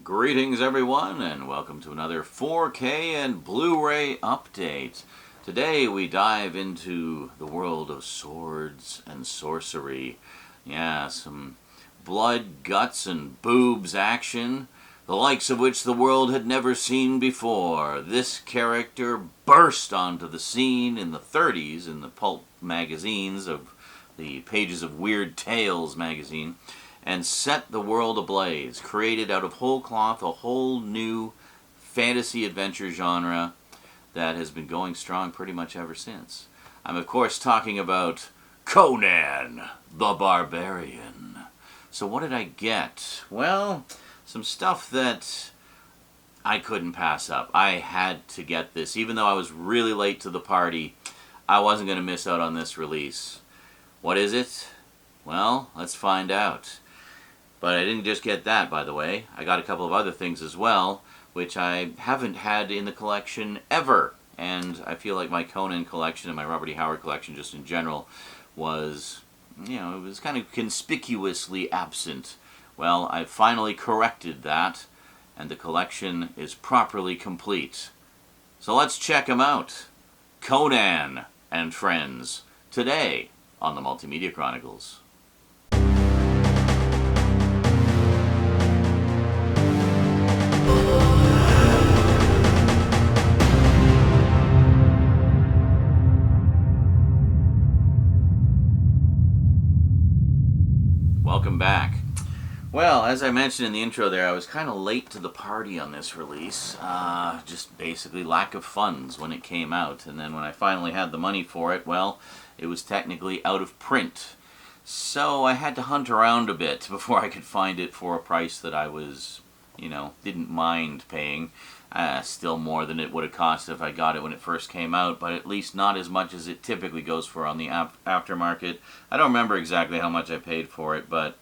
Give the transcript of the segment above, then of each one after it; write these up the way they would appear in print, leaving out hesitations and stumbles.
Greetings everyone, and welcome to another 4K and Blu-ray update. Today we dive into the world of swords and sorcery. Yeah, some blood, guts, and boobs action, the likes of which the world had never seen before. This character burst onto the scene in the 30s in the pulp magazines of the pages of Weird Tales magazine, and set the world ablaze, created out of whole cloth a whole new fantasy adventure genre that has been going strong pretty much ever since. I'm of course talking about Conan the Barbarian. So what did I get? Well, some stuff that I couldn't pass up. I had to get this. Even though I was really late to the party, I wasn't going to miss out on this release. What is it? Well, let's find out. But I didn't just get that, by the way. I got a couple of other things as well, which I haven't had in the collection ever. And I feel like my Conan collection and my Robert E. Howard collection just in general was, it was kind of conspicuously absent. Well, I finally corrected that, and the collection is properly complete. So let's check them out. Conan and Friends, today on the Multimedia Chronicles. Welcome back. Well, as I mentioned in the intro there, I was kind of late to the party on this release. Just basically lack of funds when it came out. And then when I finally had the money for it, well, it was technically out of print. So I had to hunt around a bit before I could find it for a price that I was, didn't mind paying. Still more than it would have cost if I got it when it first came out, but at least not as much as it typically goes for on the aftermarket. I don't remember exactly how much I paid for it, but,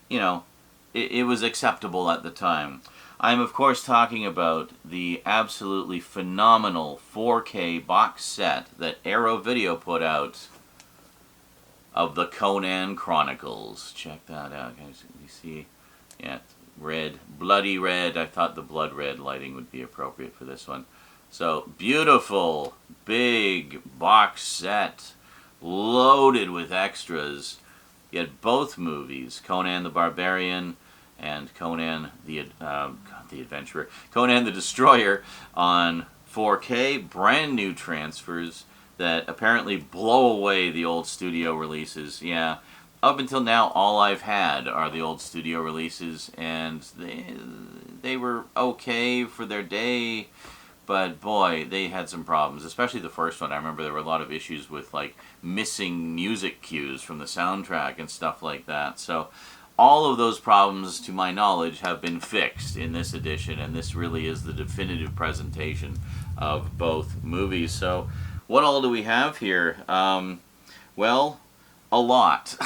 it was acceptable at the time. I'm, of course, talking about the absolutely phenomenal 4K box set that Arrow Video put out of the Conan Chronicles. Check that out, guys. You see, yeah, red, bloody red. I thought the blood red lighting would be appropriate for this one. So, beautiful, big box set, loaded with extras. You had both movies, Conan the Barbarian and Conan the Adventurer, Conan the Destroyer, on 4K, brand new transfers that apparently blow away the old studio releases. Yeah, up until now, all I've had are the old studio releases, and they were okay for their day, but boy, they had some problems, especially the first one. I remember there were a lot of issues with, like, missing music cues from the soundtrack and stuff like that. So all of those problems, to my knowledge, have been fixed in this edition, and this really is the definitive presentation of both movies. So what all do we have here? Well, a lot.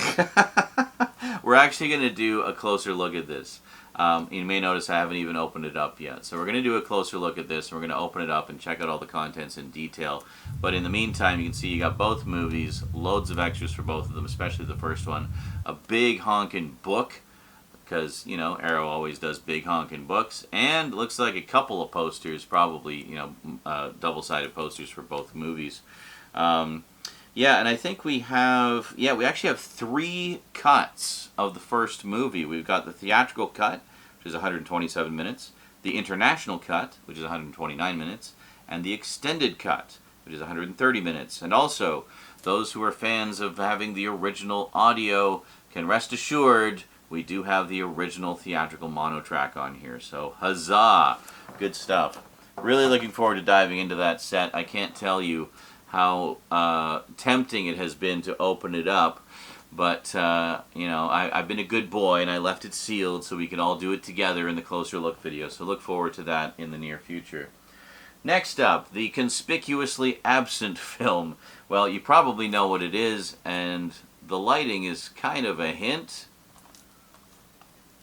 We're actually going to do a closer look at this. You may notice I haven't even opened it up yet. So we're going to do a closer look at this. We're going to open it up and check out all the contents in detail. But in the meantime, you can see you got both movies, loads of extras for both of them, especially the first one. A big honkin' book, because, Arrow always does big honkin' books. And looks like a couple of posters, probably, double-sided posters for both movies. Yeah, and I think we actually have 3 cuts of the first movie. We've got the theatrical cut, which is 127 minutes, the international cut, which is 129 minutes, and the extended cut, which is 130 minutes. And also, those who are fans of having the original audio can rest assured we do have the original theatrical mono track on here. So, huzzah! Good stuff. Really looking forward to diving into that set. I can't tell you how tempting it has been to open it up, but I've been a good boy and I left it sealed so we can all do it together in the closer look video, so look forward to that in the near future. Next up, the conspicuously absent film. Well, you probably know what it is, and the lighting is kind of a hint.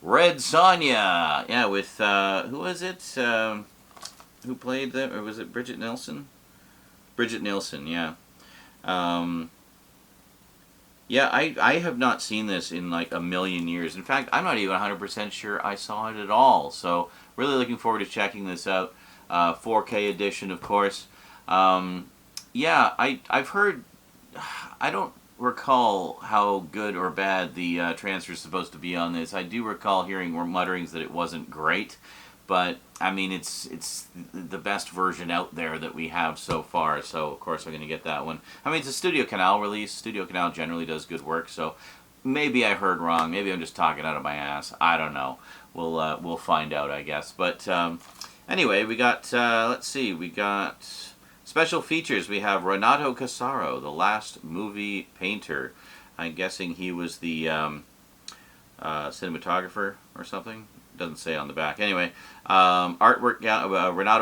Red Sonja! Yeah, with, who was it? Who played that? Or was it Bridget Nielsen? Bridget Nielsen, yeah. Yeah, I have not seen this in like a million years. In fact, I'm not even 100% sure I saw it at all. So really looking forward to checking this out. 4K edition, of course. Um, yeah, I've heard. I don't recall how good or bad the transfer is supposed to be on this. I do recall hearing mutterings that it wasn't great, but I mean it's the best version out there that we have so far. So of course I'm going to get that one. I mean it's a Studio Canal release. Studio Canal generally does good work. So maybe I heard wrong. Maybe I'm just talking out of my ass. I don't know. We'll find out, I guess. But anyway, we got let's see. We got special features. We have Renato Casaro, the last movie painter. I'm guessing he was the cinematographer or something. Doesn't say on the back. Anyway, Renato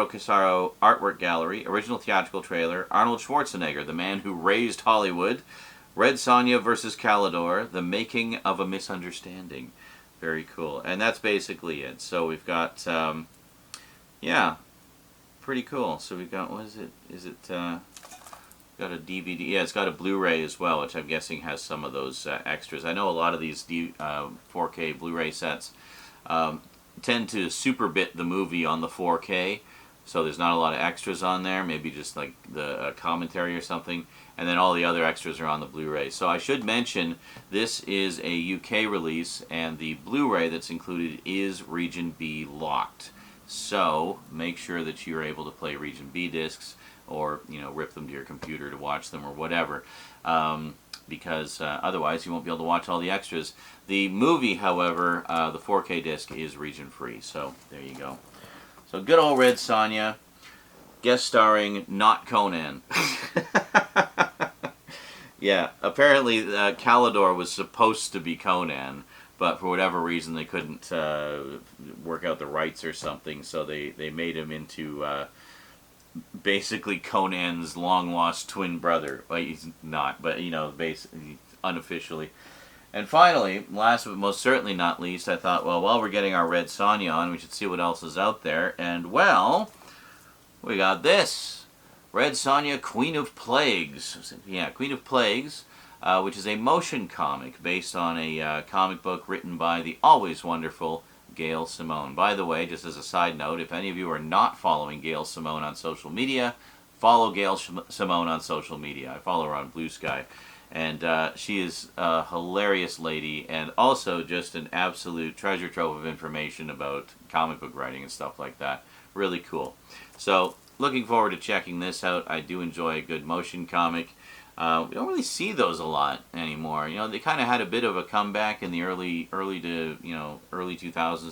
Casaro Artwork Gallery, original theatrical trailer, Arnold Schwarzenegger, the man who raised Hollywood, Red Sonja versus Calidor, the making of a misunderstanding. Very cool. And that's basically it. So we've got, yeah, pretty cool. So we've got, what is it? Is it, got a DVD? Yeah, it's got a Blu-ray as well, which I'm guessing has some of those extras. I know a lot of these 4K Blu-ray sets tend to super bit the movie on the 4K, so there's not a lot of extras on there, maybe just like the commentary or something, and then all the other extras are on the Blu-ray. So I should mention this is a UK release, and the Blu-ray that's included is Region B locked. So make sure that you're able to play Region B discs, or rip them to your computer to watch them or whatever. Because otherwise you won't be able to watch all the extras. The movie, however, the 4K disc is region free, so there you go. So good old Red Sonja, guest starring not Conan. Yeah, apparently Calidor was supposed to be Conan, but for whatever reason they couldn't work out the rights or something, so they made him into basically Conan's long-lost twin brother. Well, he's not, but basically unofficially. And finally, last but most certainly not least, I thought, well, while we're getting our Red Sonja on, we should see what else is out there. And well, we got this Red Sonja, Queen of Plagues. Yeah, Queen of Plagues, which is a motion comic based on a comic book written by the always wonderful Gail Simone. By the way, just as a side note, if any of you are not following Gail Simone on social media, follow Gail Simone on social media. I follow her on Blue Sky. And she is a hilarious lady, and also just an absolute treasure trove of information about comic book writing and stuff like that. Really cool. So, looking forward to checking this out. I do enjoy a good motion comic. We don't really see those a lot anymore. They kind of had a bit of a comeback in the early 2000s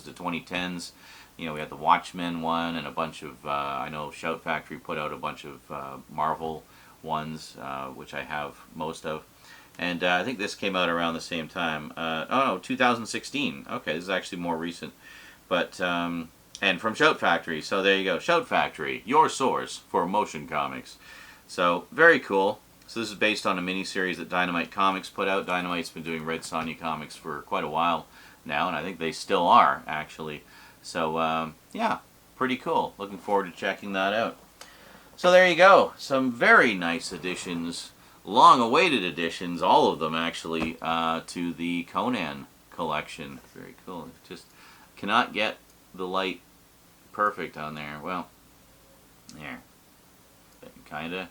to 2010s. We had the Watchmen one and a bunch of, I know Shout Factory put out a bunch of Marvel ones, which I have most of. And I think this came out around the same time. 2016. Okay, this is actually more recent. But, and from Shout Factory. So there you go. Shout Factory, your source for motion comics. So, very cool. So this is based on a miniseries that Dynamite Comics put out. Dynamite's been doing Red Sonja comics for quite a while now, and I think they still are, actually. So, yeah, pretty cool. Looking forward to checking that out. So there you go. Some very nice additions, long-awaited additions, all of them actually, to the Conan collection. Very cool. Just cannot get the light perfect on there. Well, there. Kinda.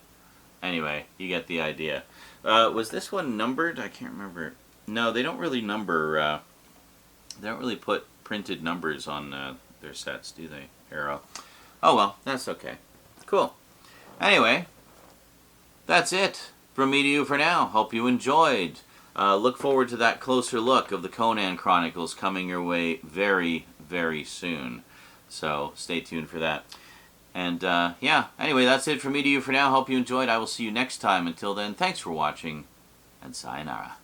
Anyway, you get the idea. Was this one numbered? I can't remember. No, they don't really number, they don't really put printed numbers on their sets, do they, Arrow? Oh well, that's okay. Cool. Anyway, that's it from me to you for now. Hope you enjoyed. Look forward to that closer look of the Conan Chronicles coming your way very, very soon. So stay tuned for that. And yeah, anyway, that's it from me to you for now. Hope you enjoyed. I will see you next time. Until then, thanks for watching, and sayonara.